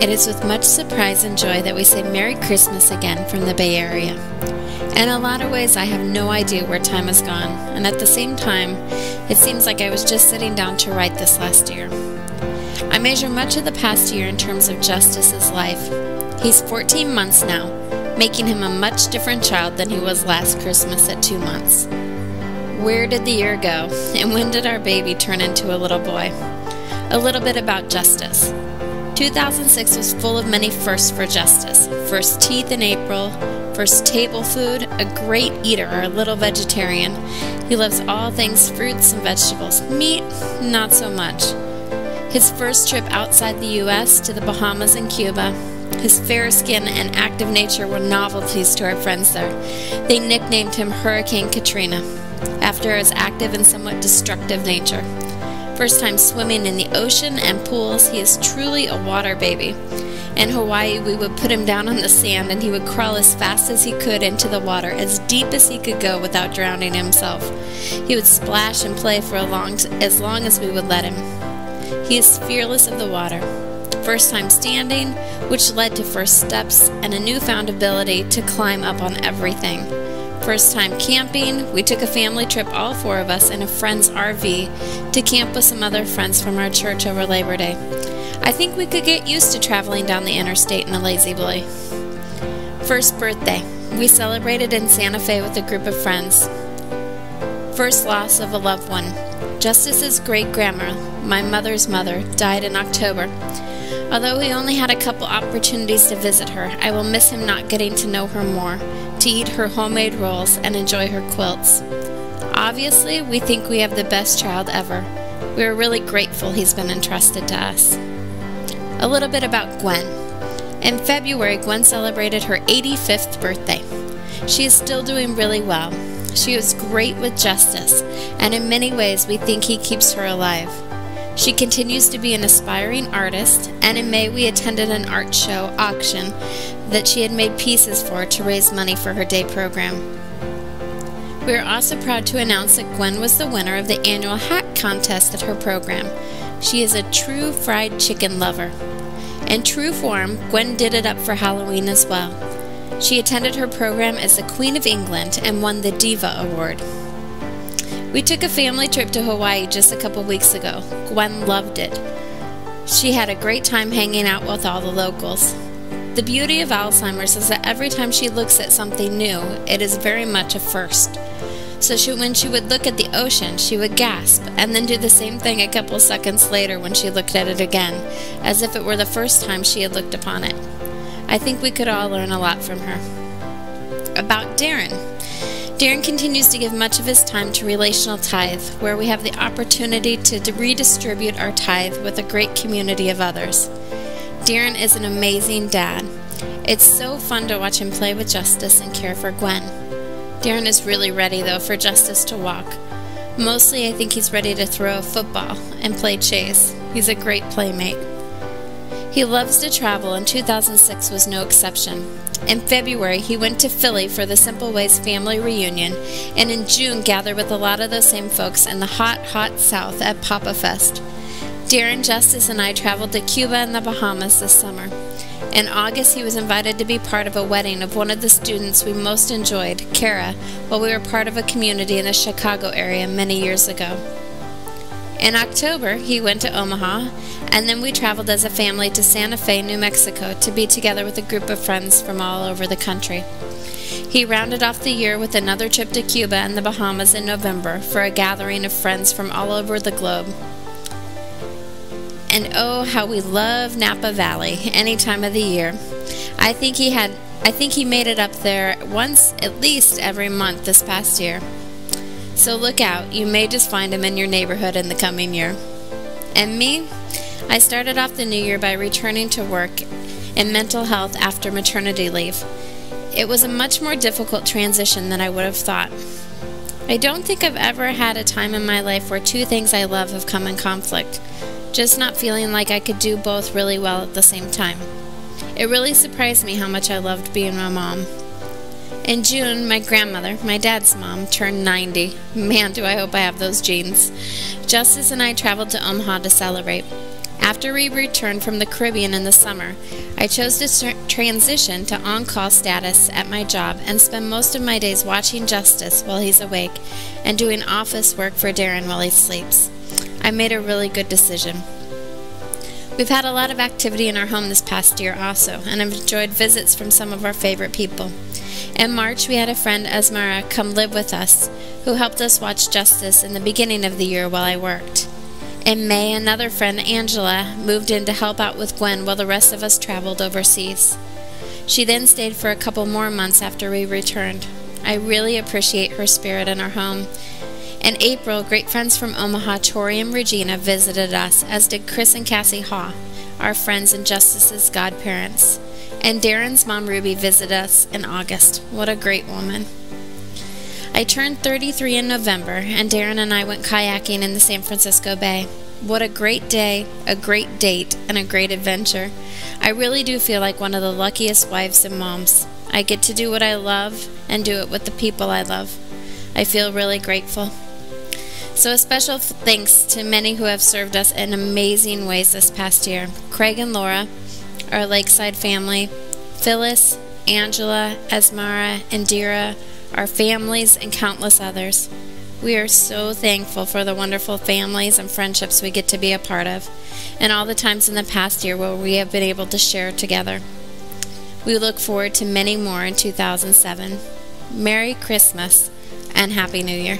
It is with much surprise and joy that we say Merry Christmas again from the Bay Area. In a lot of ways, I have no idea where time has gone, and at the same time, it seems like I was just sitting down to write this last year. I measure much of the past year in terms of Justice's life. He's 14 months now, making him a much different child than he was last Christmas at 2 months. Where did the year go, and when did our baby turn into a little boy? A little bit about Justice. 2006 was full of many firsts for Justice. First teeth in April, first table food, a great eater, a little vegetarian. He loves all things fruits and vegetables. Meat, not so much. His first trip outside the U.S. to the Bahamas and Cuba. His fair skin and active nature were novelties to our friends there. They nicknamed him Hurricane Katrina, after his active and somewhat destructive nature. First time swimming in the ocean and pools, he is truly a water baby. In Hawaii, we would put him down on the sand and he would crawl as fast as he could into the water, as deep as he could go without drowning himself. He would splash and play for as long as we would let him. He is fearless of the water. First time standing, which led to first steps and a newfound ability to climb up on everything. First time camping, we took a family trip, all 4 of us, in a friend's RV to camp with some other friends from our church over Labor Day. I think we could get used to traveling down the interstate in a lazy boy. First birthday, we celebrated in Santa Fe with a group of friends. First loss of a loved one. Justice's great-grandma, my mother's mother, died in October. Although we only had a couple opportunities to visit her, I will miss him not getting to know her more, to eat her homemade rolls and enjoy her quilts. Obviously, we think we have the best child ever. We are really grateful he's been entrusted to us. A little bit about Gwen. In February, Gwen celebrated her 85th birthday. She is still doing really well. She was great with Justice, and in many ways we think he keeps her alive. She continues to be an aspiring artist, and in May we attended an art show auction that she had made pieces for to raise money for her day program. We are also proud to announce that Gwen was the winner of the annual hat contest at her program. She is a true fried chicken lover. In true form, Gwen did it up for Halloween as well. She attended her program as the Queen of England and won the Diva Award. We took a family trip to Hawaii just a couple weeks ago. Gwen loved it. She had a great time hanging out with all the locals. The beauty of Alzheimer's is that every time she looks at something new, it is very much a first. So when she would look at the ocean, she would gasp, and then do the same thing a couple seconds later when she looked at it again, as if it were the first time she had looked upon it. I think we could all learn a lot from her. About Darin. Darin continues to give much of his time to Relational Tithe, where we have the opportunity to redistribute our tithe with a great community of others. Darin is an amazing dad. It's so fun to watch him play with Justice and care for Gwen. Darin is really ready, though, for Justice to walk. Mostly, I think he's ready to throw a football and play chase. He's a great playmate. He loves to travel, and 2006 was no exception. In February, he went to Philly for the Simple Ways family reunion, and in June gathered with a lot of those same folks in the hot, hot South at Papa Fest. Darin, Justice, and I traveled to Cuba and the Bahamas this summer. In August, he was invited to be part of a wedding of one of the students we most enjoyed, Kara, while we were part of a community in the Chicago area many years ago. In October, he went to Omaha, and then we traveled as a family to Santa Fe, New Mexico, to be together with a group of friends from all over the country. He rounded off the year with another trip to Cuba and the Bahamas in November for a gathering of friends from all over the globe. And oh, how we love Napa Valley any time of the year. I think he made it up there once at least every month this past year. So look out, you may just find him in your neighborhood in the coming year. And me? I started off the new year by returning to work in mental health after maternity leave. It was a much more difficult transition than I would have thought. I don't think I've ever had a time in my life where 2 things I love have come in conflict, just not feeling like I could do both really well at the same time. It really surprised me how much I loved being a mom. In June, my grandmother, my dad's mom, turned 90. Man, do I hope I have those genes. Justice and I traveled to Omaha to celebrate. After we returned from the Caribbean in the summer, I chose to transition to on-call status at my job and spend most of my days watching Justice while he's awake and doing office work for Darin while he sleeps. I made a really good decision. We've had a lot of activity in our home this past year also, and I've enjoyed visits from some of our favorite people. In March, we had a friend, Esmara, come live with us, who helped us watch Justice in the beginning of the year while I worked. In May, another friend, Angela, moved in to help out with Gwen while the rest of us traveled overseas. She then stayed for a couple more months after we returned. I really appreciate her spirit in our home. In April, great friends from Omaha, Tori and Regina, visited us, as did Chris and Cassie Haw, our friends and Justice's godparents. And Darin's mom, Ruby, visited us in August. What a great woman. I turned 33 in November, and Darin and I went kayaking in the San Francisco Bay. What a great day, a great date, and a great adventure. I really do feel like one of the luckiest wives and moms. I get to do what I love and do it with the people I love. I feel really grateful. So a special thanks to many who have served us in amazing ways this past year. Craig and Laura, our Lakeside family, Phyllis, Angela, Esmara, Indira, our families, and countless others. We are so thankful for the wonderful families and friendships we get to be a part of, and all the times in the past year where we have been able to share together. We look forward to many more in 2007. Merry Christmas and Happy New Year.